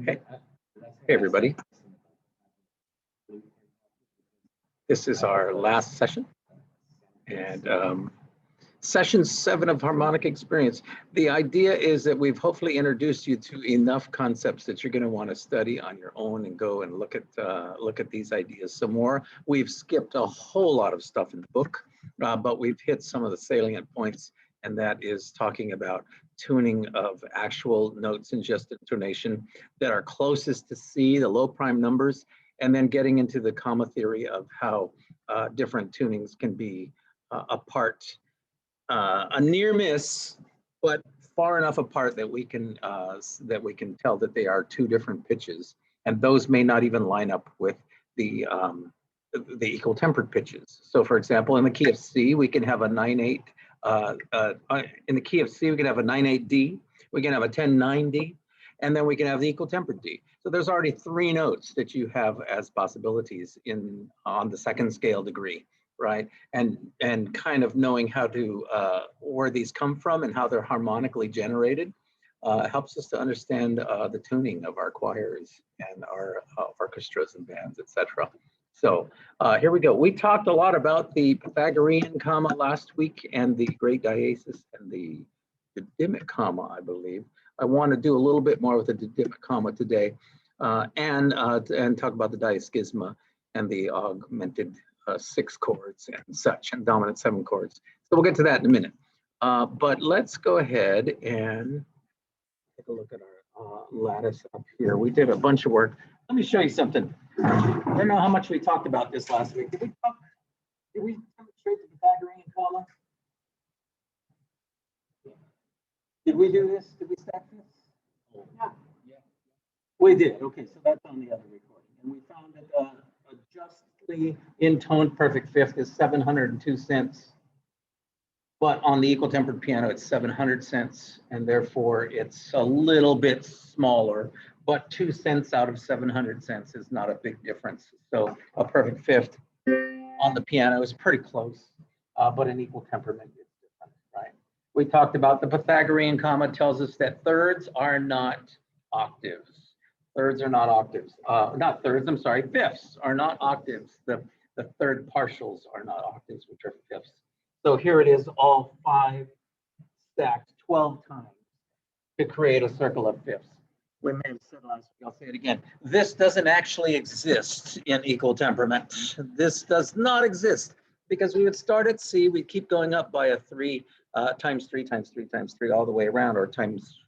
Okay. Hey, everybody. This is our last session, and session 7 of Harmonic Experience. The idea is that we've hopefully introduced you to enough concepts that you're going to want to study on your own and go and look at these ideas some more. We've skipped a whole lot of stuff in the book, but we've hit some of the salient points, and that is talking about tuning of actual notes in just intonation that are closest to C, the low prime numbers, and then getting into the comma theory of how different tunings can be apart. A near miss, but far enough apart that we can tell that they are two different pitches, and those may not even line up with the equal tempered pitches. So, for example, in the key of C, we can have a 9/8. In the key of C, we can have a 9/8 D. We can have a 10/9 D, and then we can have the equal tempered D. So there's already 3 notes that you have as possibilities on the second scale degree. Right, and kind of knowing how to where these come from and how they're harmonically generated helps us to understand the tuning of our choirs and our orchestras and bands, etc. So here we go. We talked a lot about the Pythagorean comma last week and the great diaesis and the didymic comma, I believe. I want to do a little bit more with the didymic comma today, and talk about the diaschisma and the augmented 6 chords and such, and dominant 7 chords. So we'll get to that in a minute. But let's go ahead and take a look at our lattice up here. We did a bunch of work. Let me show you something. I don't know how much we talked about this last week. Did we demonstrate the Pythagorean comma? Did we do this? Did we stack this? Yeah. We did. Okay, so that's on the other recording. And we found that a justly intoned perfect fifth is 702 cents. But on the equal tempered piano, it's 700 cents. And therefore, it's a little bit smaller. But 2 cents out of 700 cents is not a big difference. So a perfect fifth on the piano is pretty close. But in equal temperament, it's different, right? We talked about the Pythagorean comma tells us that thirds are not octaves. Thirds are not octaves. Not thirds, I'm sorry, fifths are not octaves. The third partials are not octaves, which are fifths. So here it is, all 5 stacked 12 times to create a circle of fifths. We may have said last week, I'll say it again. This doesn't actually exist in equal temperament. This does not exist because we would start at C, we'd keep going up by a 3 times 3 times 3 times 3 all the way around, or times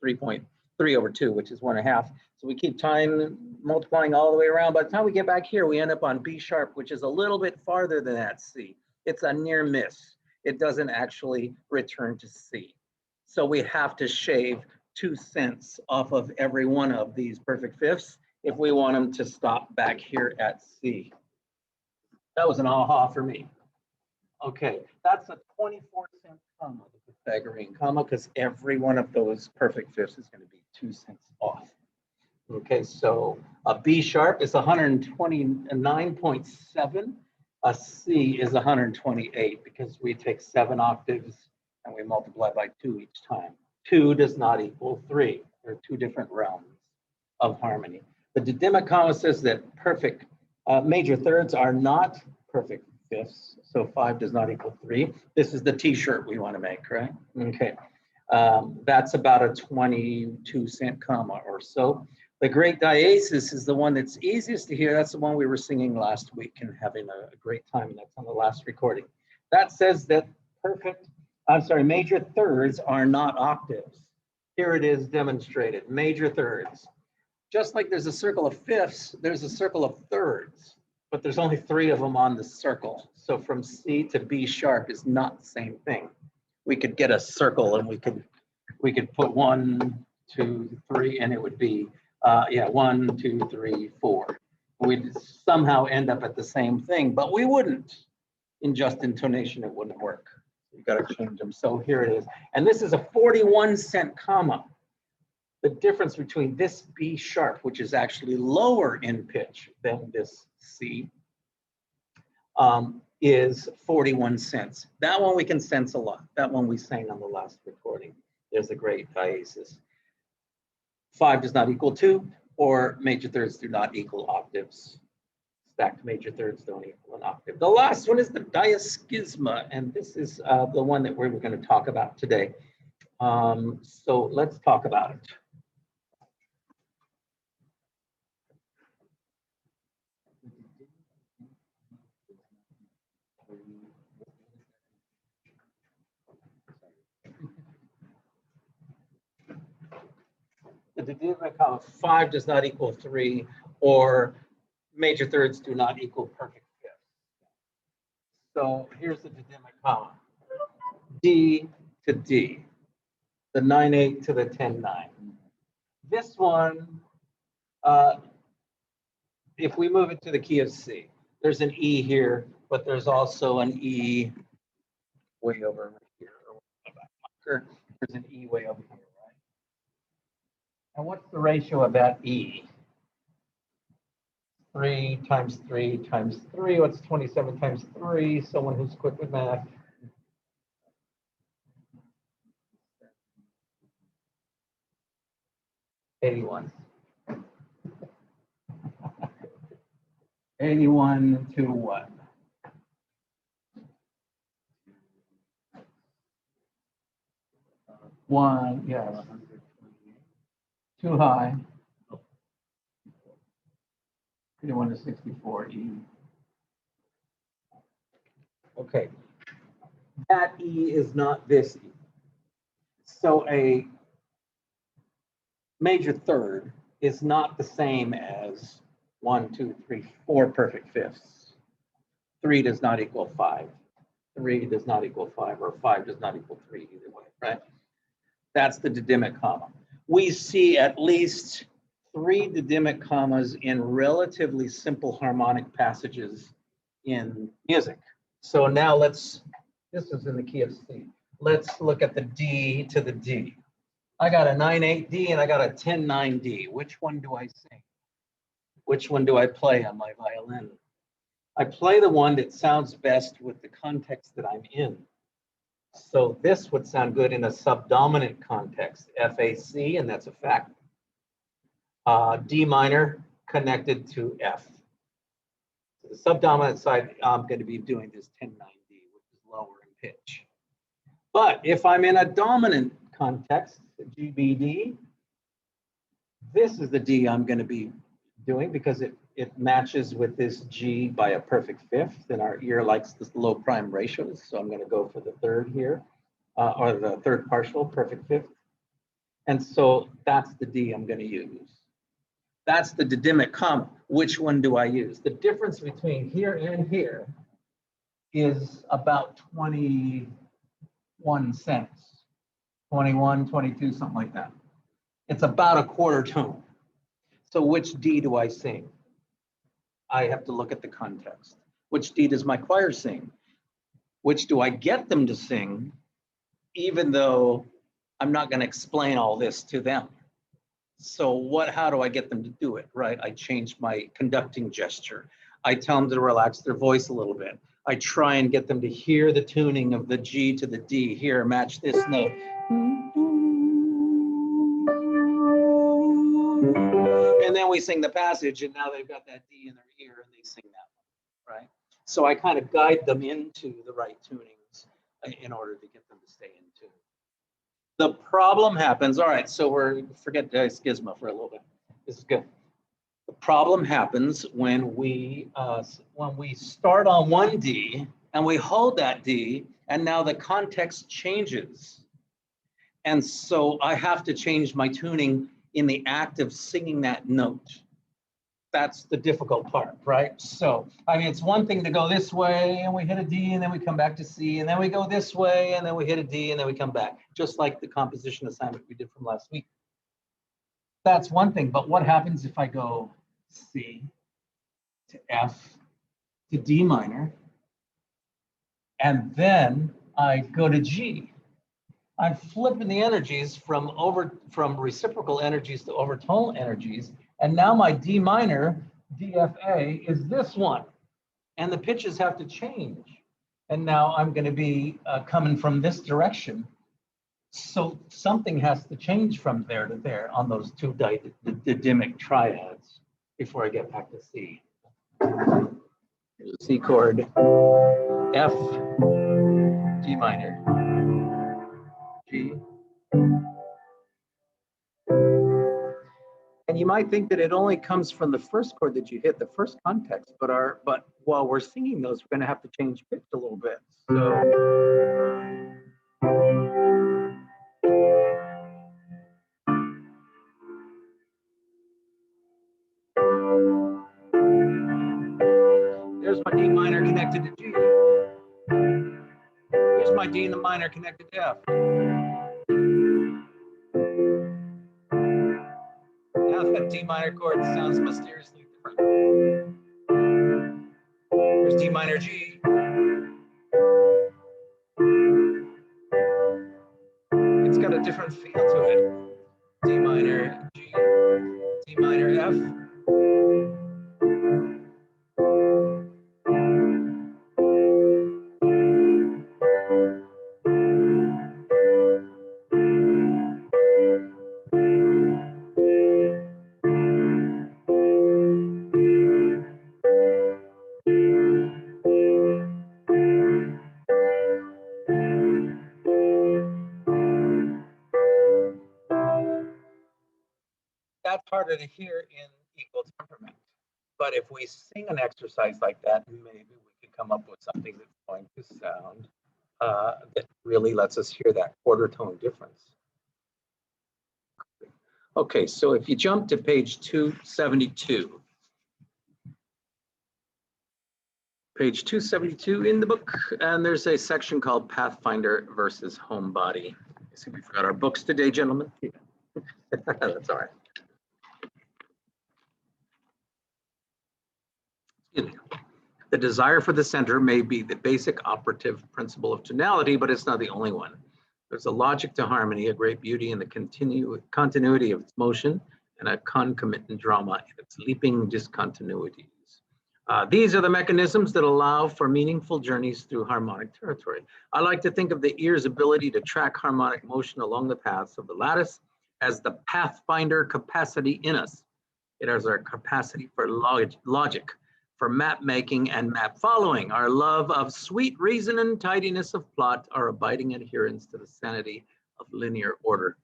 3.3 over 2, which is 1.5. So we keep time multiplying all the way around. By the time we get back here, we end up on B sharp, which is a little bit farther than that C. It's a near miss. It doesn't actually return to C. So we have to shave 2 cents off of every one of these perfect fifths if we want them to stop back here at C. That was an aha for me. Okay, that's a 24-cent comma, the Pythagorean comma, because every one of those perfect fifths is going to be 2 cents off. Okay, so a B sharp is 129.7. A C is 128 because we take 7 octaves and we multiply by 2 each time. 2 does not equal 3. There are 2 different realms of harmony. The didymic comma says that perfect major thirds are not perfect fifths. So 5 does not equal 3. This is the t-shirt we want to make, right? Okay. That's about a 22-cent comma or so. The great diaesis is the one that's easiest to hear. That's the one we were singing last week and having a great time. And that's on the last recording. That says that major thirds are not octaves. Here it is demonstrated, major thirds. Just like there's a circle of fifths, there's a circle of thirds, but there's only 3 of them on the circle. So from C to B sharp is not the same thing. We could get a circle and we could put 1, 2, 3, and it would be 1, 2, 3, 4. We'd somehow end up at the same thing, but we wouldn't. In just intonation, it wouldn't work. You've got to change them. So here it is. And this is a 41-cent comma. The difference between this B sharp, which is actually lower in pitch than this C, is 41 cents. That one we can sense a lot. That one we sang on the last recording. There's a great diaesis. 5 does not equal 2, or major thirds do not equal octaves. Stacked major thirds don't equal an octave. The last one is the diaschisma, and this is the one that we're going to talk about today. So let's talk about it. The didymic comma 5 does not equal 3, or major thirds do not equal perfect fifths. So here's the didymic comma. D to D, the 9/8 to the 10/9. This one, if we move it to the key of C, there's an E here, but there's also an E way over here. There's an E way over here, right? And what's the ratio of that E? 3 times 3 times 3. What's 27 times 3? Someone who's quick with math. 81. 81 to what? One, yes. Too high. 81 to 64 E. Okay. That E is not this E. So a major third is not the same as 1, 2, 3, 4 perfect fifths. 3 does not equal 5. 3 does not equal 5, or 5 does not equal 3 either way, right? That's the didymic comma. We see at least 3 didymic commas in relatively simple harmonic passages in music. So now this is in the key of C. Let's look at the D to the D. I got a 9/8 D and I got a 10/9 D. Which one do I sing? Which one do I play on my violin? I play the one that sounds best with the context that I'm in. So this would sound good in a subdominant context, FAC, and that's a fact. D minor connected to F. So the subdominant side, I'm going to be doing this 10/9D, which is lower in pitch. But if I'm in a dominant context, GBD, this is the D I'm going to be doing because it matches with this G by a perfect fifth, and our ear likes the low prime ratios. So I'm going to go for the third here, or the third partial, perfect fifth. And so that's the D I'm going to use. That's the didymic comma. Which one do I use? The difference between here and here is about 21 cents, 21, 22, something like that. It's about a quarter tone. So which D do I sing? I have to look at the context. Which D does my choir sing? Which do I get them to sing, even though I'm not going to explain all this to them? So how do I get them to do it, right? I change my conducting gesture. I tell them to relax their voice a little bit. I try and get them to hear the tuning of the G to the D. Here, match this note. And then we sing the passage, and now they've got that D in their ear, and they sing that one, right? So I kind of guide them into the right tunings in order to get them to stay in tune. The problem happens, all right, so forget diaschisma for a little bit. This is good. The problem happens when we start on one D and we hold that D, and now the context changes. And so I have to change my tuning in the act of singing that note. That's the difficult part, right? So, I mean, it's one thing to go this way and we hit a D and then we come back to C, and then we go this way and then we hit a D and then we come back, just like the composition assignment we did from last week. That's one thing, but what happens if I go C to F to D minor, and then I go to G? I'm flipping the energies from reciprocal energies to overtonal energies. And now my D minor, DFA, is this one. And the pitches have to change. And now I'm going to be coming from this direction. So something has to change from there to there on those two didymic triads before I get back to C. Here's a C chord, F, G minor, G. And you might think that it only comes from the first chord that you hit, the first context, but while we're singing those, we're going to have to change pitch a little bit. So there's my D minor connected to G. Here's my D in the minor connected to F. Now that D minor chord sounds mysteriously different. Here's D minor G. It's got a different feel to it. D minor G, D minor F. That's harder to hear in equal temperament. But if we sing an exercise like that, maybe we could come up with something that's going to sound that really lets us hear that quarter tone difference. Okay, so if you jump to page 272. Page 272 in the book, and there's a section called Pathfinder versus Homebody. I see we forgot our books today, gentlemen. That's all right. Excuse me. The desire for the center may be the basic operative principle of tonality, but it's not the only one. There's a logic to harmony, a great beauty in the continuity of its motion, and a concomitant drama in its leaping discontinuities. These are the mechanisms that allow for meaningful journeys through harmonic territory. I like to think of the ear's ability to track harmonic motion along the paths of the lattice as the pathfinder capacity in us. It is our capacity for logic, for map making and map following, our love of sweet reason and tidiness of plot, our abiding adherence to the sanity of linear order.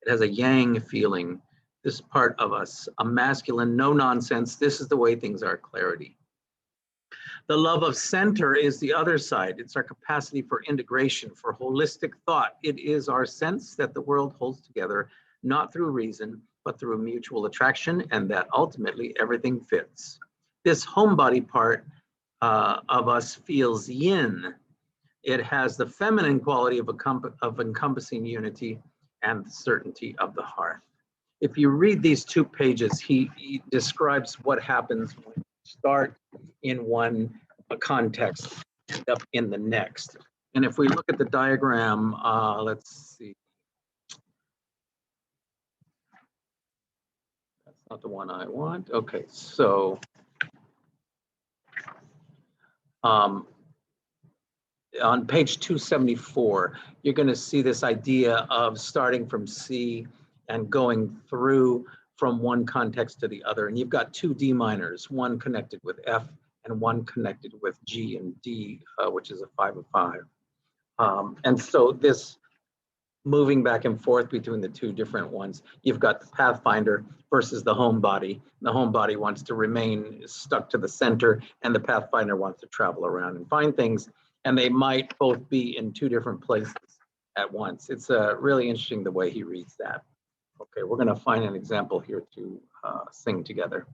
It has a yang feeling, this part of us, a masculine, no nonsense, this is the way things are, clarity. The love of center is the other side. It's our capacity for integration, for holistic thought. It is our sense that the world holds together, not through reason, but through mutual attraction, and that ultimately everything fits. This homebody part of us feels yin. It has the feminine quality of encompassing unity and the certainty of the hearth. If you read these 2 pages, he describes what happens when you start in one context, end up in the next. And if we look at the diagram, let's see. That's not the one I want. Okay, so on page 274, you're going to see this idea of starting from C and going through from one context to the other. And you've got 2 D minors, one connected with F and one connected with G and D, which is a 5 of 5. And so this moving back and forth between the 2 different ones, you've got the pathfinder versus the homebody. The homebody wants to remain stuck to the center, and the pathfinder wants to travel around and find things. And they might both be in 2 different places at once. It's really interesting the way he reads that. Okay, we're going to find an example here to sing together.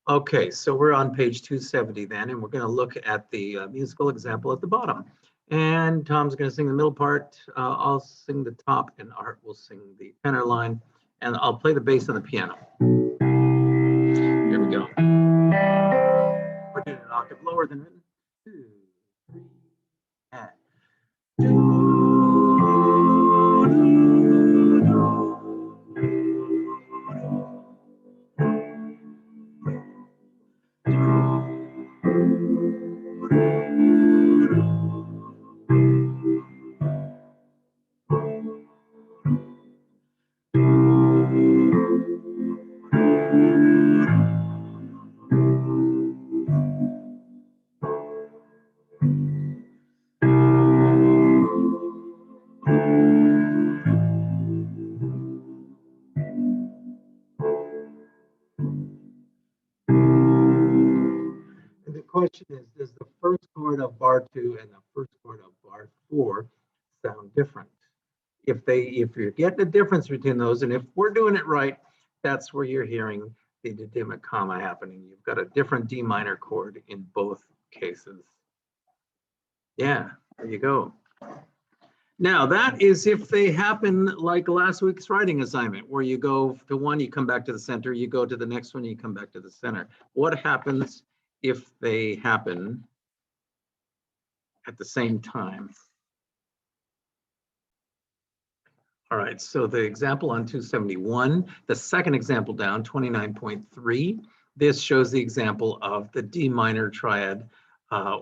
Okay, so we're on page 270 then, and we're going to look at the musical example at the bottom. And Tom's going to sing the middle part. I'll sing the top, and Art will sing the tenor line, and I'll play the bass on the piano. Here we go. We're doing an octave lower than written. 2, 3, and 2. question is, does the first chord of bar 2 and the first chord of bar 4 sound different? If you're getting a difference between those, and if we're doing it right, that's where you're hearing the didymmic comma happening. You've got a different D minor chord in both cases. Yeah, there you go. Now that is if they happen like last week's writing assignment, where you go to one, you come back to the center, you go to the next one, you come back to the center. What happens if they happen at the same time? All right, so the example on 271, the second example down, 29.3, this shows the example of the D minor triad,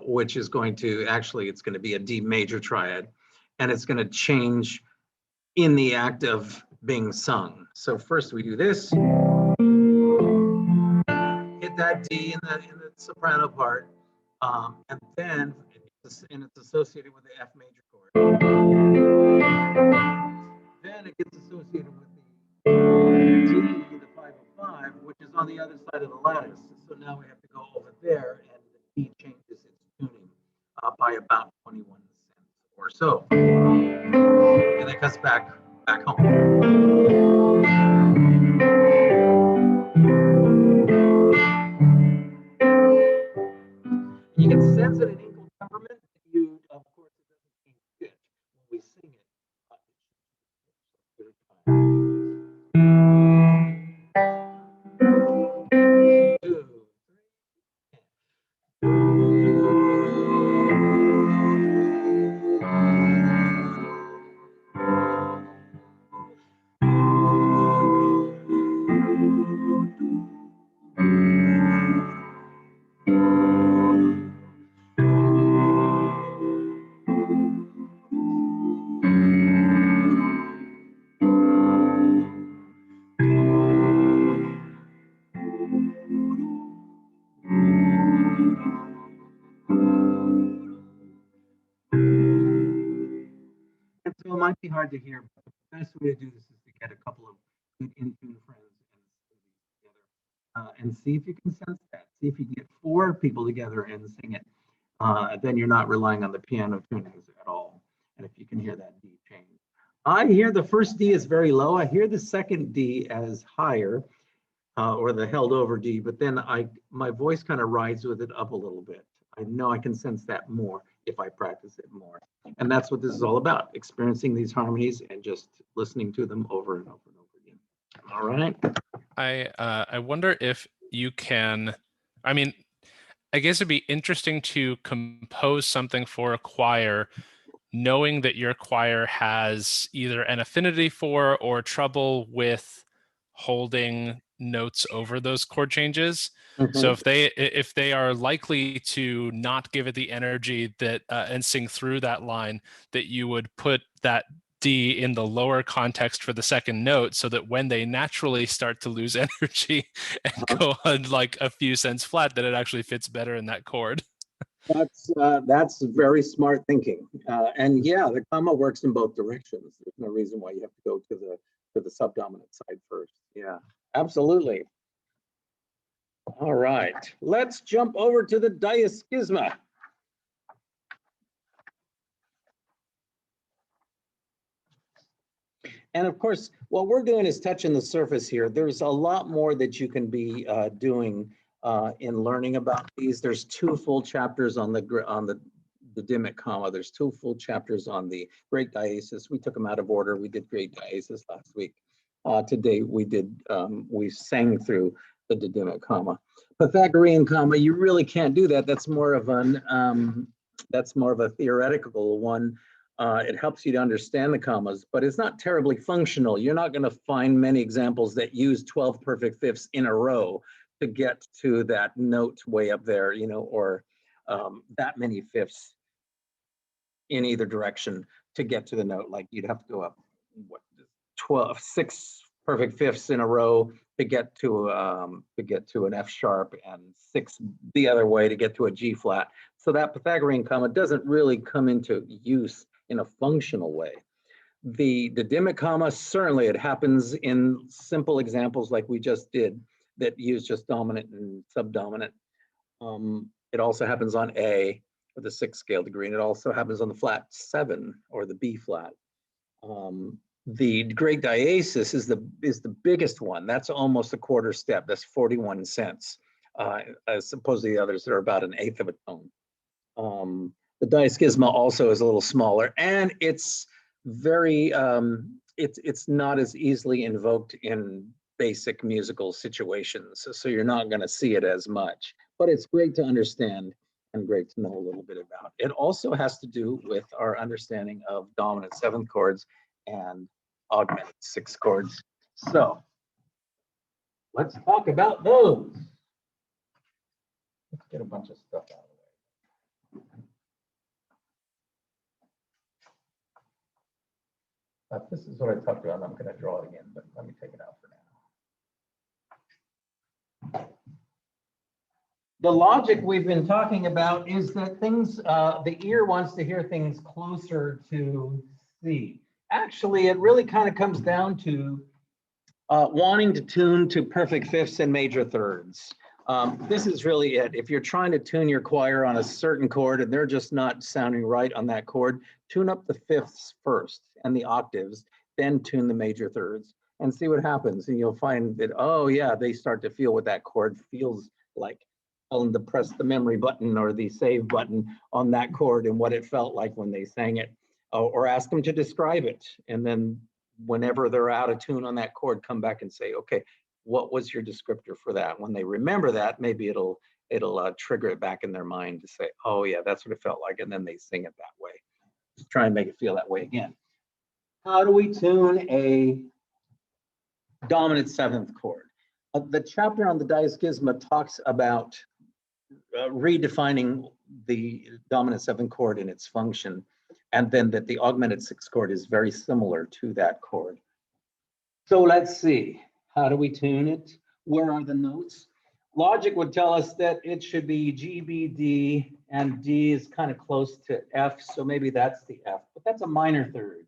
which is going to, actually, it's going to be a D major triad, and it's going to change in the act of being sung. So first we do this, hit that D in the soprano part, and then it's associated with the F major chord. Then it gets associated with the D, the 505, which is on the other side of the lattice. So now we have to go over there, and the D changes its tuning by about 21 cents or so. And it comes back home. You can sense it in equal temperament. Of course, it doesn't change pitch when we sing it. So it might be hard to hear, but the best way to do this is to get a couple of good in-tune friends and sing these together, and see if you can sense that. See if you can get 4 people together and sing it. Then you're not relying on the piano tunings at all. And if you can hear that D change. I hear the first D is very low. I hear the second D as higher, or the held over D, but then my voice kind of rides with it up a little bit. I know I can sense that more if I practice it more. And that's what this is all about, experiencing these harmonies and just listening to them over and over and over again. All right. I wonder if you can, I mean, I guess it'd be interesting to compose something for a choir, knowing that your choir has either an affinity for or trouble with holding notes over those chord changes. So if they are likely to not give it the energy that and sing through that line, that you would put that D in the lower context for the second note, so that when they naturally start to lose energy and go on like a few cents flat, that it actually fits better in that chord. That's very smart thinking, and yeah, the comma works in both directions. There's no reason why you have to go to the subdominant side first. Yeah, absolutely. All right, let's jump over to the diaschisma. And of course, what we're doing is touching the surface here. There's a lot more that you can be doing in learning about these. There's 2 full chapters on the didymmic comma. There's 2 full chapters on the great diaesis. We took them out of order. We did great diaesis last week. Today we sang through the didymmic comma. Pythagorean comma, you really can't do that. That's more of a theoretical one. It helps you to understand the commas, but it's not terribly functional. You're not going to find many examples that use 12 perfect fifths in a row to get to that note way up there, or that many fifths in either direction to get to the note. Like you'd have to go up 6 perfect fifths in a row to get to an F sharp, and 6 the other way to get to a G flat. So that Pythagorean comma doesn't really come into use in a functional way. The didymmic comma, certainly it happens in simple examples like we just did that use just dominant and subdominant. It also happens on A with the 6th scale degree, and it also happens on the flat 7 or the B flat. The great diasis is the biggest one. That's almost a quarter step. That's 41 cents. As opposed to the others that are about an eighth of a tone. The diaschisma also is a little smaller, and it's very it's not as easily invoked in basic musical situations, so you're not going to see it as much. But it's great to understand and great to know a little bit about. It also has to do with our understanding of dominant 7th chords and augmented 6th chords. So let's talk about those. Let's get a bunch of stuff out of the way. This is what I talked about. I'm going to draw it again, but let me take it out for now. The logic we've been talking about is that things, the ear wants to hear things closer to C. Actually, it really kind of comes down to wanting to tune to perfect fifths and major thirds. This is really it. If you're trying to tune your choir on a certain chord and they're just not sounding right on that chord, tune up the fifths first and the octaves, then tune the major thirds and see what happens. And you'll find that, oh yeah, they start to feel what that chord feels like. Tell them to press the memory button or the save button on that chord and what it felt like when they sang it, or ask them to describe it. And then whenever they're out of tune on that chord, come back and say, okay, what was your descriptor for that? When they remember that, maybe it'll trigger it back in their mind to say, oh yeah, that's what it felt like. And then they sing it that way. Just try and make it feel that way again. How do we tune a dominant 7th chord? The chapter on the diaschisma talks about redefining the dominant 7th chord and its function, and then that the augmented 6th chord is very similar to that chord. So let's see. How do we tune it? Where are the notes? Logic would tell us that it should be G, B, D, and D is kind of close to F, so maybe that's the F, but that's a minor third.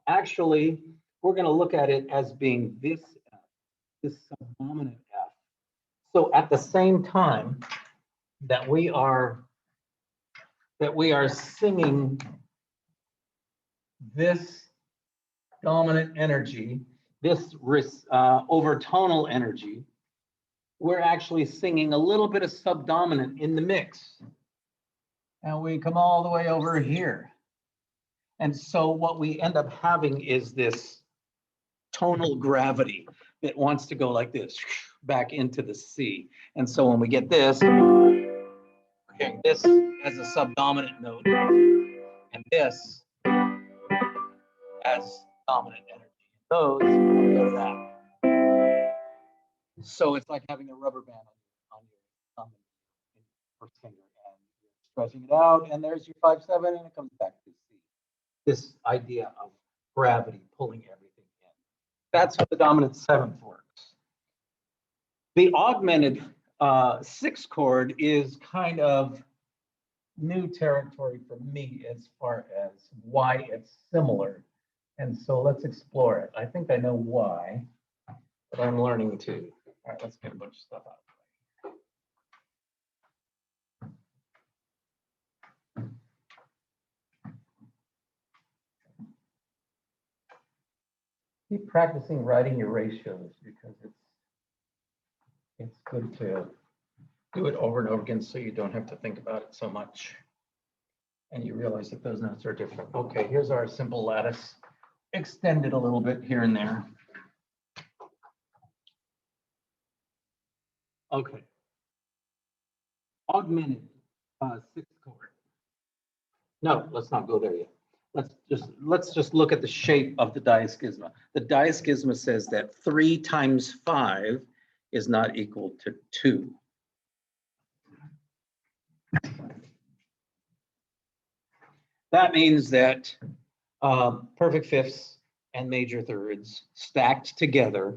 Actually, we're going to look at it as being this F, this subdominant F. So at the same time that we are singing this dominant energy, this overtonal energy, we're actually singing a little bit of subdominant in the mix. And we come all the way over here. And so what we end up having is this tonal gravity that wants to go like this, back into the C. And so when we get this, we're hearing this as a subdominant note, and this as dominant energy. Those go to that. So it's like having a rubber band on your thumb or finger, and you're stretching it out, and there's your 5/7, and it comes back to C. This idea of gravity pulling everything in. That's how the dominant 7th works. The augmented 6th chord is kind of new territory for me as far as why it's similar. And so let's explore it. I think I know why, but I'm learning too. All right, let's get a bunch of stuff out. Keep practicing writing your ratios because it's good to do it over and over again so you don't have to think about it so much. And you realize that those notes are different. Okay, here's our simple lattice. Extend it a little bit here and there. Okay. Augmented 6th chord. No, let's not go there yet. Let's just look at the shape of the diaschisma. The diaschisma says that 3 times 5 is not equal to 2. That means that perfect fifths and major thirds stacked together,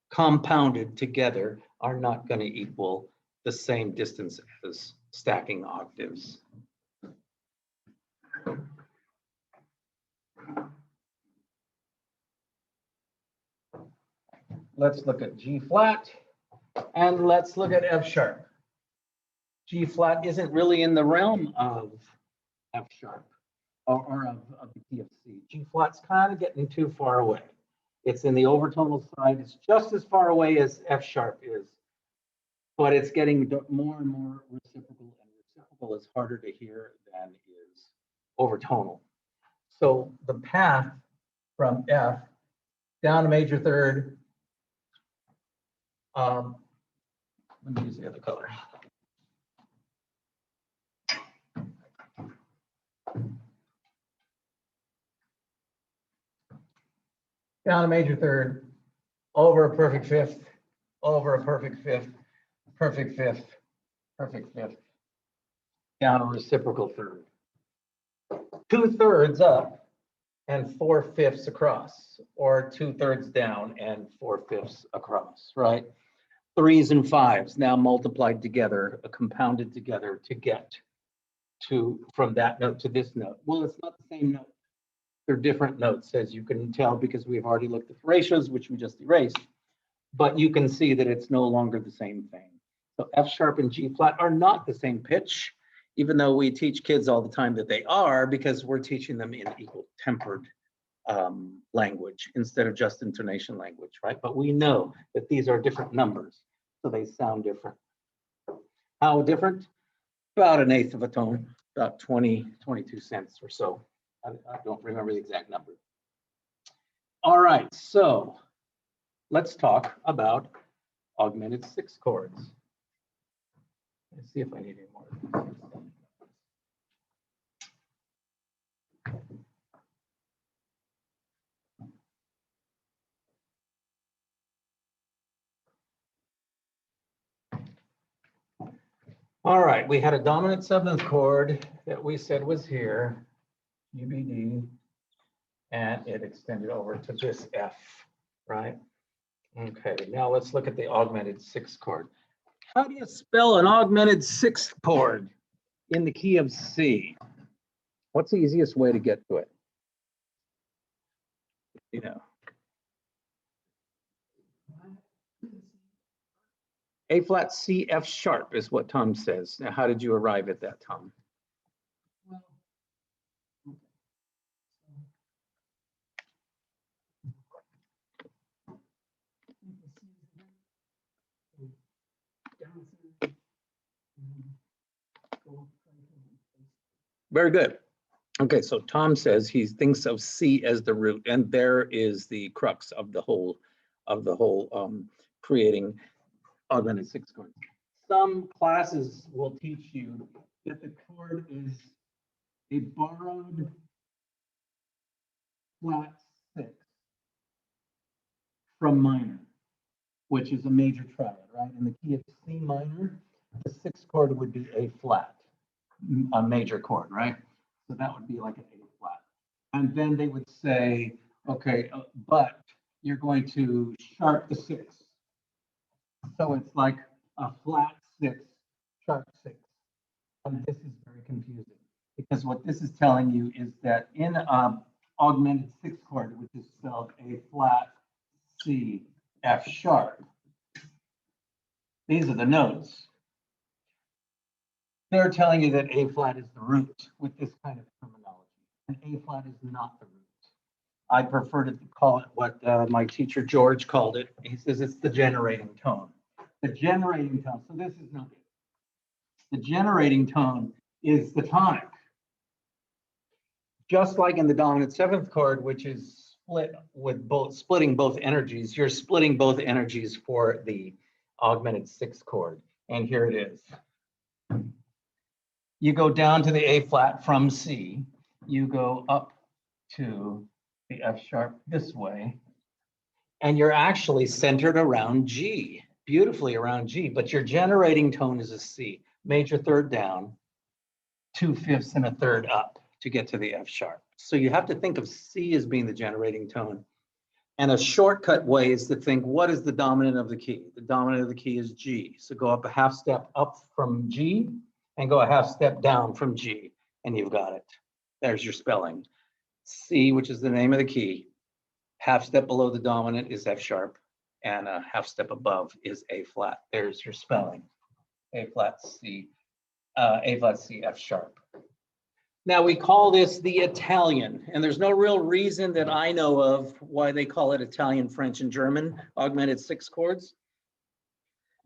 compounded together, are not going to equal the same distance as stacking octaves. Let's look at G flat and let's look at F sharp. G flat isn't really in the realm of F sharp or of the key of C. G flat's kind of getting too far away. It's in the overtonal side. It's just as far away as F sharp is, but it's getting more and more reciprocal, and reciprocal is harder to hear than is overtonal. So the path from F down to major third, let me use the other color. Down a major third, over a perfect fifth, over a perfect fifth, perfect fifth, perfect fifth, down a reciprocal third. 2/3 up and 4/5 across, or 2/3 down and 4/5 across, right? 3s and 5s now multiplied together, compounded together to get to from that note to this note. Well, it's not the same note. They're different notes, as you can tell, because we've already looked at the ratios, which we just erased. But you can see that it's no longer the same thing. So F sharp and G flat are not the same pitch, even though we teach kids all the time that they are, because we're teaching them in equal tempered language instead of just intonation language, right? But we know that these are different numbers, so they sound different. How different? About 1/8 of a tone, about 22 cents or so. I don't remember the exact number. All right, so let's talk about augmented 6 chords. Let's see if I need any more. All right, we had a dominant 7th chord that we said was here, UBD, and it extended over to this F, right? Okay, now let's look at the augmented 6th chord. How do you spell an augmented 6th chord in the key of C? What's the easiest way to get to it? You know, A flat, C, F sharp is what Tom says. Now, how did you arrive at that, Tom? Very good. Okay, so Tom says he thinks of C as the root, and there is the crux of the whole creating augmented 6 chords. Some classes will teach you that the chord is a borrowed flat 6 from minor, which is a major triad, right? In the key of C minor, the 6th chord would be A flat, a major chord, right? So that would be like an A flat. And then they would say, okay, but you're going to sharp the 6. So it's like a flat 6, sharp 6. And this is very confusing, because what this is telling you is that in augmented 6 chord, which is spelled A flat, C, F sharp, these are the notes. They're telling you that A flat is the root with this kind of terminology, and A flat is not the root. I prefer to call it what my teacher George called it. He says it's the generating tone. The generating tone, so this is not it. The generating tone is the tonic. Just like in the dominant 7th chord, which is split with splitting both energies, you're splitting both energies for the augmented 6th chord. And here it is. You go down to the A flat from C, you go up to the F sharp this way, and you're actually centered around G, beautifully around G, but your generating tone is a C, major third down, 2/5 and a third up to get to the F sharp. So you have to think of C as being the generating tone. And a shortcut way is to think, what is the dominant of the key? The dominant of the key is G. So go up a half step up from G and go a half step down from G, and you've got it. There's your spelling. C, which is the name of the key, half step below the dominant is F sharp, and a half step above is A flat. There's your spelling. A flat, C, A flat C, F sharp. Now we call this the Italian, and there's no real reason that I know of why they call it Italian, French, and German augmented six chords.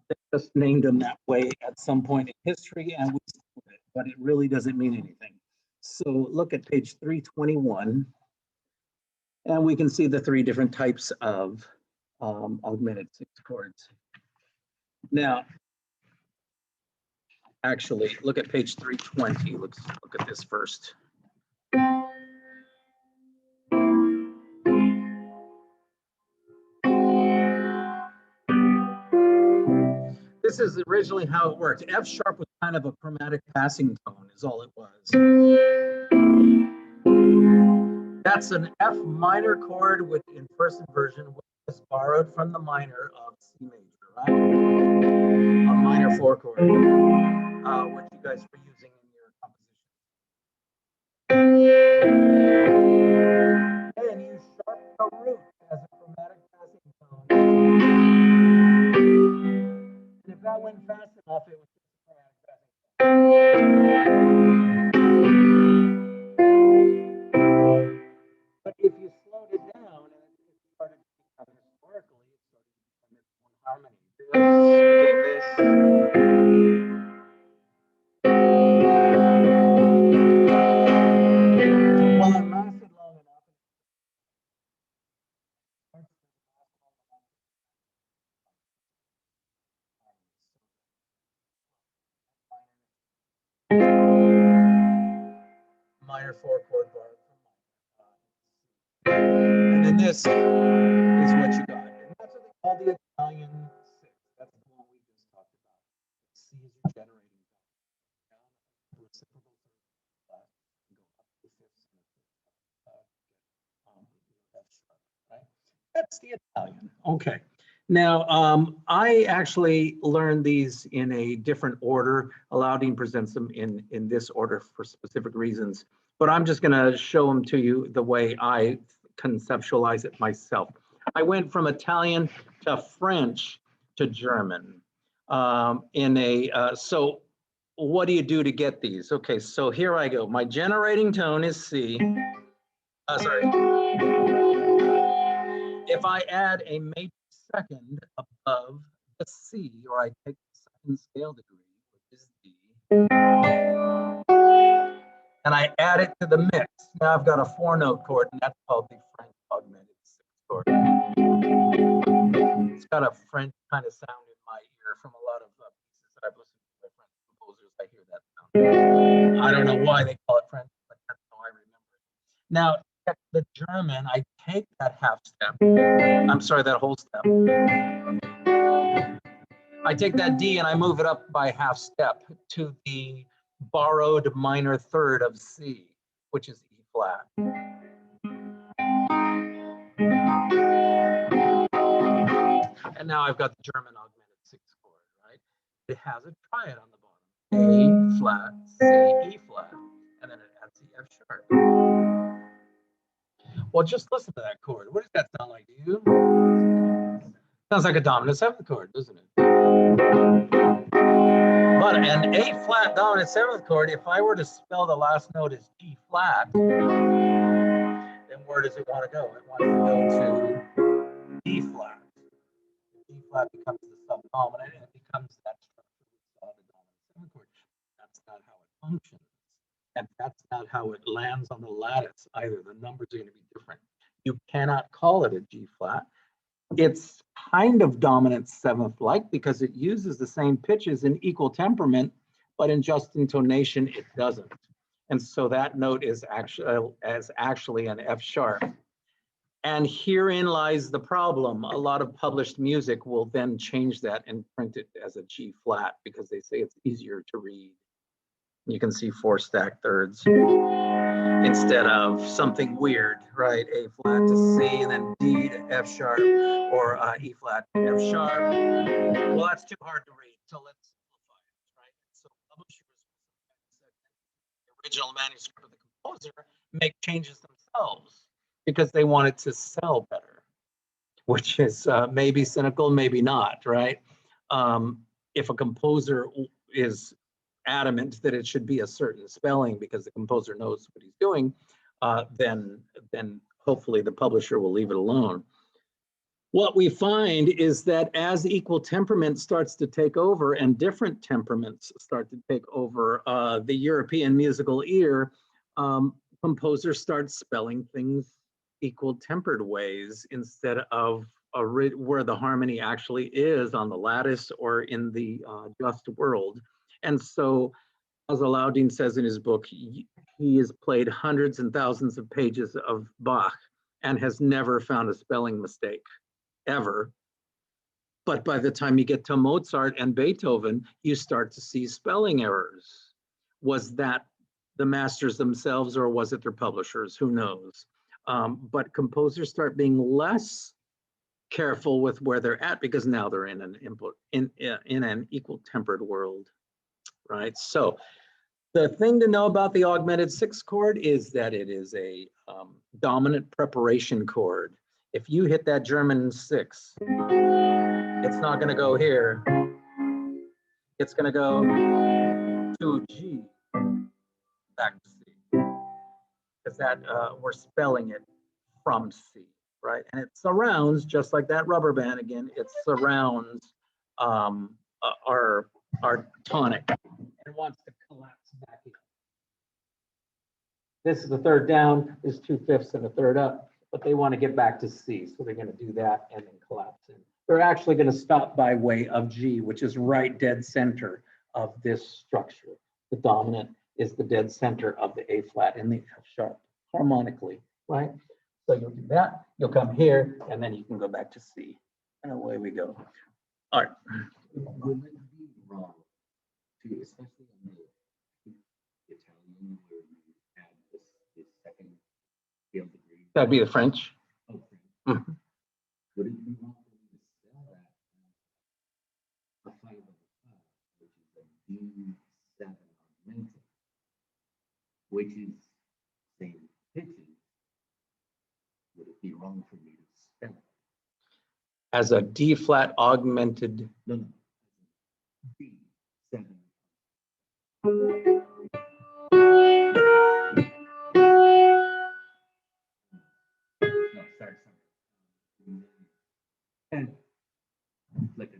They just named them that way at some point in history, and we stick with it, but it really doesn't mean anything. So look at page 321, and we can see the three different types of augmented six chords. Now, actually, look at page 320. Let's look at this first. This is originally how it worked. F sharp was kind of a chromatic passing tone, is all it was. That's an F minor chord, which in first inversion was borrowed from the minor of C major, right? A minor 4 chord, which you guys were using in your composition. And you sharpen the root as a chromatic passing tone. And if that went fast enough, it was just a chromatic passing tone. But if you slowed it down and it started to become historically, it started to become its own harmony. This became this. Well, it lasted long enough. Minor 4 chord bar. And then this is what you got. And that's what they call the Italian 6. That's the one we just talked about. C is your generating down, reciprocal third flat, and go up to fifths and F sharp, right? That's the Italian. Okay. Now, I actually learned these in a different order. Aladdin presents them in this order for specific reasons, but I'm just going to show them to you the way I conceptualize it myself. I went from Italian to French to German. So what do you do to get these? Okay, so here I go. My generating tone is C. Sorry. If I add a major second above the C, or I take the second scale degree, which is D, and I add it to the mix, now I've got a 4-note chord, and that's called the French augmented 6 chord. It's got a French kind of sound in my ear from a lot of pieces that I've listened to by French composers. I hear that sound. I don't know why they call it French, but that's how I remember it. Now, the German, I take that half step. I'm sorry, that whole step. I take that D and I move it up by half step to the borrowed minor third of C, which is E flat. And now I've got the German augmented 6 chord, right? It has a triad on the bottom. A flat, C, E flat, and then it adds the F sharp. Well, just listen to that chord. What does that sound like to you? Sounds like a dominant 7th chord, doesn't it? But an A flat dominant 7th chord, if I were to spell the last note as G flat, then where does it want to go? It wants to go to D flat. D flat becomes the subdominant and it becomes that structure we saw the dominant 7th chord. That's not how it functions. And that's not how it lands on the lattice either. The numbers are going to be different. You cannot call it a G flat. It's kind of dominant 7th like because it uses the same pitches in equal temperament, but in just intonation, it doesn't. And so that note is actually an F sharp. And herein lies the problem. A lot of published music will then change that and print it as a G flat because they say it's easier to read. You can see 4 stacked thirds instead of something weird, right? A flat to C and then D to F sharp, or E flat to F sharp. Well, that's too hard to read, so let's simplify it, right? So publishers, the original manuscript of the composer, make changes themselves because they want it to sell better, which is maybe cynical, maybe not, right? If a composer is adamant that it should be a certain spelling because the composer knows what he's doing, then hopefully the publisher will leave it alone. What we find is that as equal temperament starts to take over and different temperaments start to take over the European musical ear, composers start spelling things equal tempered ways instead of where the harmony actually is on the lattice or in the just world. And so, as Alaudin says in his book, he has played hundreds and thousands of pages of Bach and has never found a spelling mistake, ever. But by the time you get to Mozart and Beethoven, you start to see spelling errors. Was that the masters themselves or was it their publishers? Who knows? But composers start being less careful with where they're at because now they're in an equal tempered world, right? So the thing to know about the augmented sixth chord is that it is a dominant preparation chord. If you hit that German six, it's not going to go here. It's going to go to G, back to C, because that we're spelling it from C, right? And it surrounds, just like that rubber band again, it surrounds our tonic and wants to collapse back in. This is the third down, this is 2/5 and a third up, but they want to get back to C, so they're going to do that and then collapse in. They're actually going to stop by way of G, which is right dead center of this structure. The dominant is the dead center of the A flat and the F sharp harmonically, right? So you'll do that, you'll come here, and then you can go back to C. And away we go. All right. Would it be wrong to, especially in the Italian, where you add this second scale degree? That'd be the French. Oh, Mhm. Would it be wrong for me to spell that as a 5/5, which is a D7 augmented, which is same pitches? Would it be wrong for me to spell it? As a D flat augmented. No. D7. No, sorry. And like a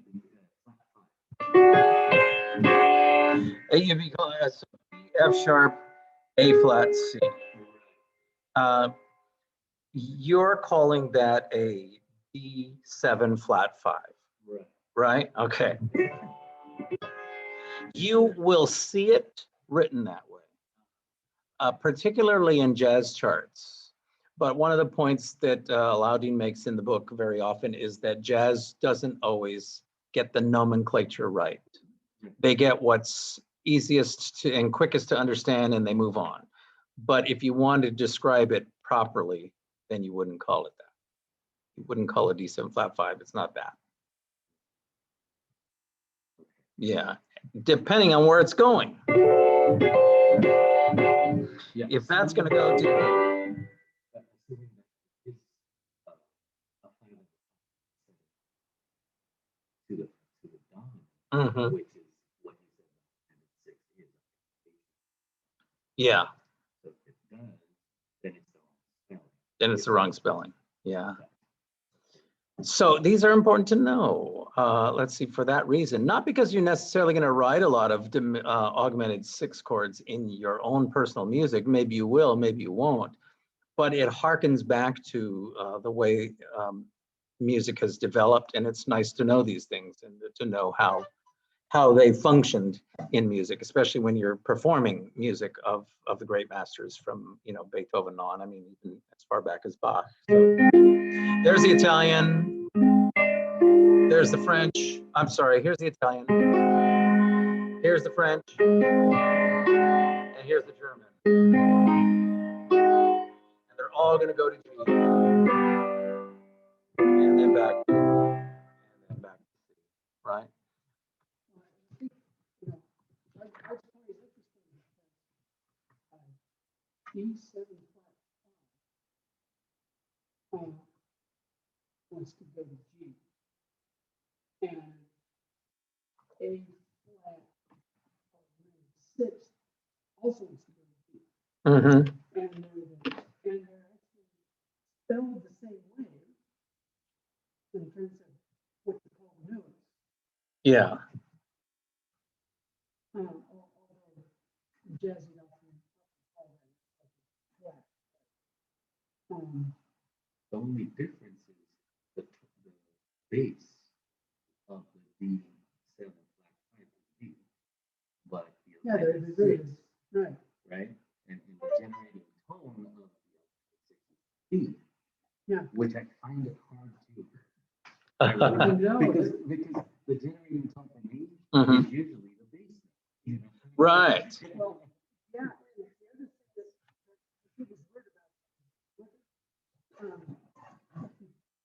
AUV F sharp, A flat, C. You're calling that a D7 flat 5, right. right? Okay. You will see it written that way, particularly in jazz charts. But one of the points that Alaudin makes in the book very often is that jazz doesn't always get the nomenclature right. They get what's easiest to and quickest to understand and they move on. But if you want to describe it properly, then you wouldn't call it that. You wouldn't call it D7 flat 5. It's not that. Yeah, depending on where it's going. Yeah. If that's going to go to the dominant, which is what you said, and 6 is. yeah, So if it does, then it's the wrong spelling. then it's the wrong spelling. Yeah. So these are important to know. Let's see, for that reason, not because you're necessarily going to write a lot of augmented 6 chords in your own personal music. Maybe you will, maybe you won't. But it harkens back to the way music has developed, and it's nice to know these things and to know how they functioned in music, especially when you're performing music of the great masters from Beethoven on. I mean, even as far back as Bach. So there's the Italian. There's the French. I'm sorry. Here's the Italian. Here's the French. And here's the German. And they're all going to go to G. And then back to, and then back to C, right? D7 flat wants to go to G, and A flat also wants to go to B. Mm-hmm. And they're actually spelled the same way in terms of what you call notes. Yeah. Although jazzy often call them flat. The only difference is the base of the D7 flat 5 is D, but the Yeah, they're 11 very, 6, right. right? And the generating tone of the 6 is D, Yeah. which I find it hard to. I know. because the generating tone for me Mhm. is usually the bass note, you know? Right. Well, yeah, and the other thing that he was worried about,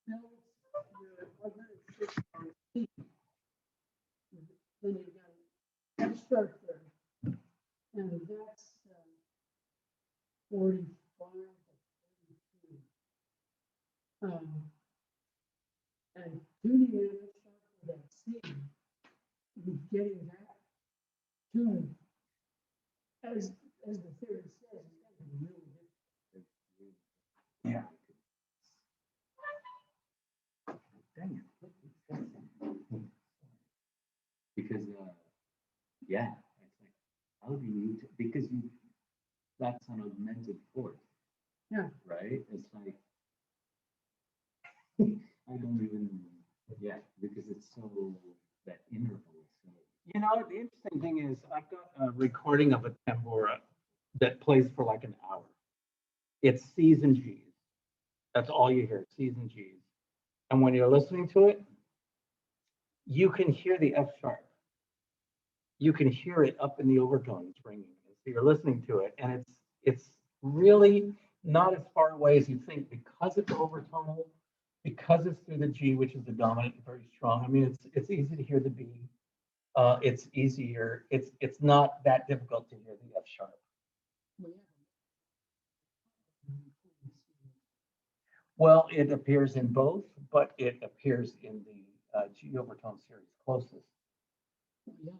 builds your augmented six on C. Then you've got an F sharp there, and that's 45 to 42. And tuning in F sharp for that C, you're getting that tune. As the theory says, it's got to be really different. Yeah. Dang it. Because, yeah, it's like, how do you, because that's an augmented fourth. Yeah. Right? It's like, I don't even, yeah, because it's so, that interval is so. You know, the interesting thing is I've got a recording of a tambura that plays for like an hour. It's C's and G's. That's all you hear, C's and G's. And when you're listening to it, you can hear the F sharp. You can hear it up in the overtones ringing. So you're listening to it, and it's really not as far away as you think because it's overtonal, because it's through the G, which is the dominant and very strong. I mean, it's easy to hear the B. It's easier. It's not that difficult to hear the F sharp. Well, it appears in both, but it appears in the G overtone series closest. Yeah.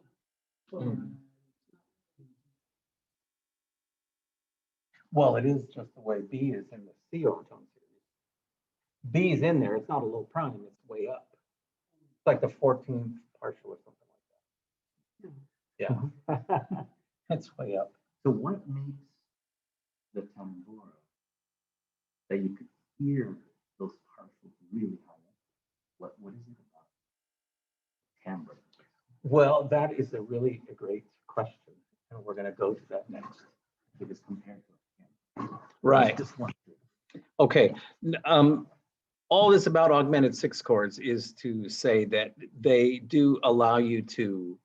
Well, it is just the way B is in the C overtone series. B is in there. It's not a low prime. It's way up. It's like the 14th partial or something like that. Yeah. It's way up. So what makes the tambura that you could hear those partials really high up? What is it about timbre? Well, that is a great question. And we're going to go to that next. Because compared to Right. just one. Okay. All this about augmented six chords is to say that they do allow you to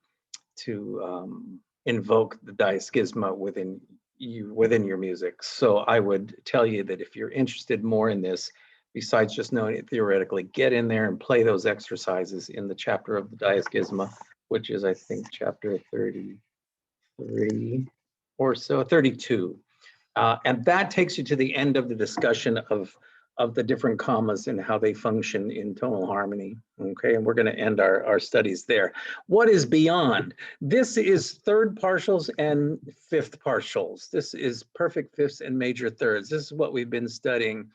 invoke the diaschisma within your music. So I would tell you that if you're interested more in this, besides just knowing it theoretically, get in there and play those exercises in the chapter of the diaschisma, which is I think chapter 33 or so, 32. And that takes you to the end of the discussion of the different commas and how they function in tonal harmony. Okay, and we're going to end our studies there. What is beyond? This is third partials and fifth partials. This is perfect fifths and major thirds. This is what we've been studying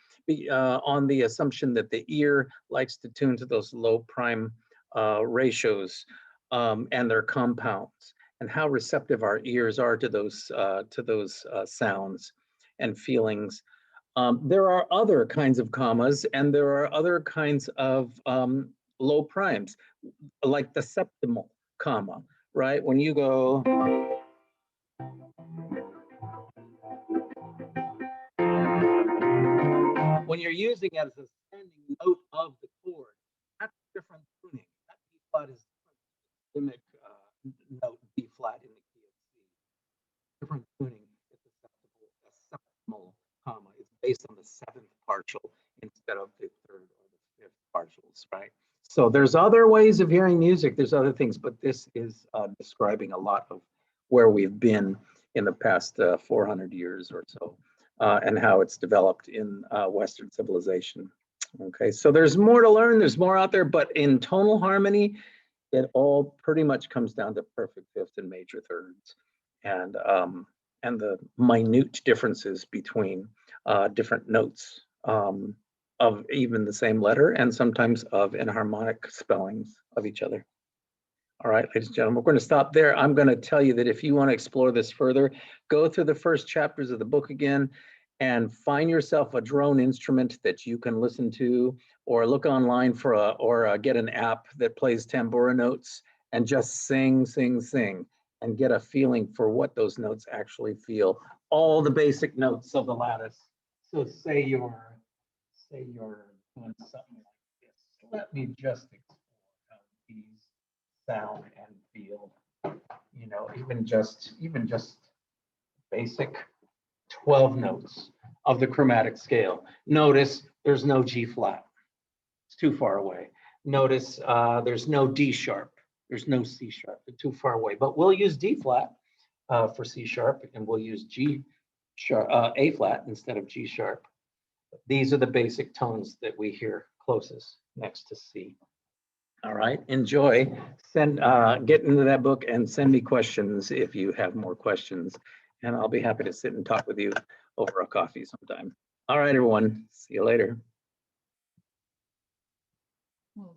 on the assumption that the ear likes to tune to those low prime ratios and their compounds, and how receptive our ears are to those sounds and feelings. There are other kinds of commas, and there are other kinds of low primes, like the septimal comma, right? When you go, when you're using it as a standing note of the chord, that's different tuning. That B flat is rhythmic note B flat in the key of C. Different tuning. It's a septimal comma. It's based on the seventh partial instead of the third or the fifth partials, right? So there's other ways of hearing music. There's other things, but this is describing a lot of where we've been in the past 400 years or so, and how it's developed in Western civilization. Okay, so there's more to learn. There's more out there, but in tonal harmony, it all pretty much comes down to perfect fifths and major thirds, and and the minute differences between different notes of even the same letter and sometimes of enharmonic spellings of each other. All right, ladies and gentlemen, we're going to stop there. I'm going to tell you that if you want to explore this further, go through the first chapters of the book again and find yourself a drone instrument that you can listen to, or look online for get an app that plays tambura notes and just sing, sing, sing, and get a feeling for what those notes actually feel. All the basic notes of the lattice. So say you're doing something like this. Let me just explore how these sound and feel. You know, even just basic 12 notes of the chromatic scale. Notice there's no G flat. It's too far away. Notice there's no D sharp. There's no C sharp. They're too far away. But we'll use D flat for C sharp, and we'll use G sharp, A flat instead of G sharp. These are the basic tones that we hear closest next to C. All right, enjoy. Get into that book and send me questions if you have more questions. And I'll be happy to sit and talk with you over a coffee sometime. All right, everyone. See you later. Well,